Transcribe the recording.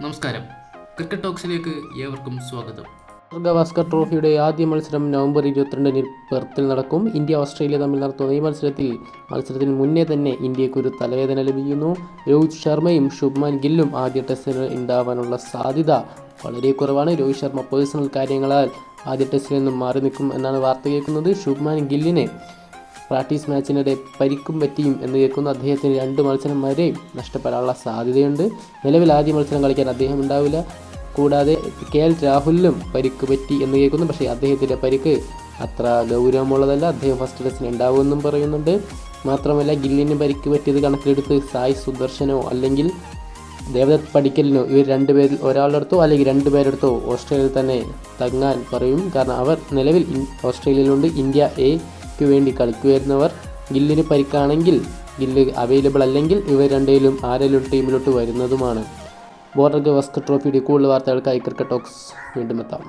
നമസ്കാരം, ക്രിക്കറ്റ് ടോക്സിലേക്ക് ഏവർക്കും സ്വാഗതം. ഗവാസ്കർ ട്രോഫിയുടെ ആദ്യ മത്സരം നവംബർ 22-ന് പെർത്തിൽ നടക്കും. ഇന്ത്യ ഓസ്ട്രേലിയ തമ്മിൽ നടത്തുന്ന ഈ മത്സരത്തിന് മുന്നേ തന്നെ ഇന്ത്യക്കൊരു തലവേദന ലഭിക്കുന്നു. രോഹിത് ശർമ്മയും ശുഭ്മാൻ ഗില്ലും ആദ്യ ടെസ്റ്റിൽ ഉണ്ടാവാനുള്ള സാധ്യത വളരെ കുറവാണ്. രോഹിത് ശർമ്മ പേഴ്സണൽ കാര്യങ്ങളാൽ ആദ്യ ടെസ്റ്റിൽ നിന്നും മാറി നിൽക്കും എന്നാണ് വാർത്ത കേൾക്കുന്നത്. ശുഭ്മാൻ ഗില്ലിന് പ്രാക്ടീസ് മാച്ചിനിടെ പരിക്കും പറ്റിയും എന്ന് കേൾക്കുന്നു. അദ്ദേഹത്തിന് 2 മത്സരം വരെ നഷ്ടപ്പെടാനുള്ള സാധ്യതയുണ്ട്. നിലവിൽ ആദ്യ മത്സരം കളിക്കാൻ അദ്ദേഹം ഉണ്ടാവില്ല. കൂടാതെ KL രാഹുലിനും പരിക്ക് പറ്റി എന്ന് കേൾക്കുന്നു. പക്ഷേ അദ്ദേഹത്തിൻ്റെ പരിക്ക് അത്ര ഗൗരവമുള്ളതല്ല. അദ്ദേഹം ഫസ്റ്റ് ടെസ്റ്റിന് ഉണ്ടാവുമെന്നും പറയുന്നുണ്ട്. മാത്രമല്ല, ഗില്ലിന് പരിക്ക് പറ്റിയത് കണക്കിലെടുത്ത് സായ് സുദർശനോ അല്ലെങ്കിൽ ദേവദത്ത് പടിക്കലിനോ ഇവർ 2 പേരിൽ ഒരാളുടെ അടുത്തോ അല്ലെങ്കിൽ 2 പേരെടുത്തോ ഓസ്ട്രേലിയയിൽ തന്നെ തങ്ങാൻ പറയും. കാരണം അവർ നിലവിൽ ഓസ്ട്രേലിയയിലുണ്ട്. ഇന്ത്യ എക്ക് വേണ്ടി കളിക്കുവരുന്നവർ. ഗില്ലിന് പരിക്കാണെങ്കിൽ, ഗില്ല് അവൈലബിൾ അല്ലെങ്കിൽ ഇവർ രണ്ടേലും ആരെങ്കിലും ടീമിലോട്ട് വരുന്നതുമാണ്. ബോർഡർ ഗവാസ്കർ ട്രോഫിയുടെ കൂടുതൽ വാർത്തകൾക്കായി ക്രിക്കറ്റ് ടോക്സ് വീണ്ടും എത്താം.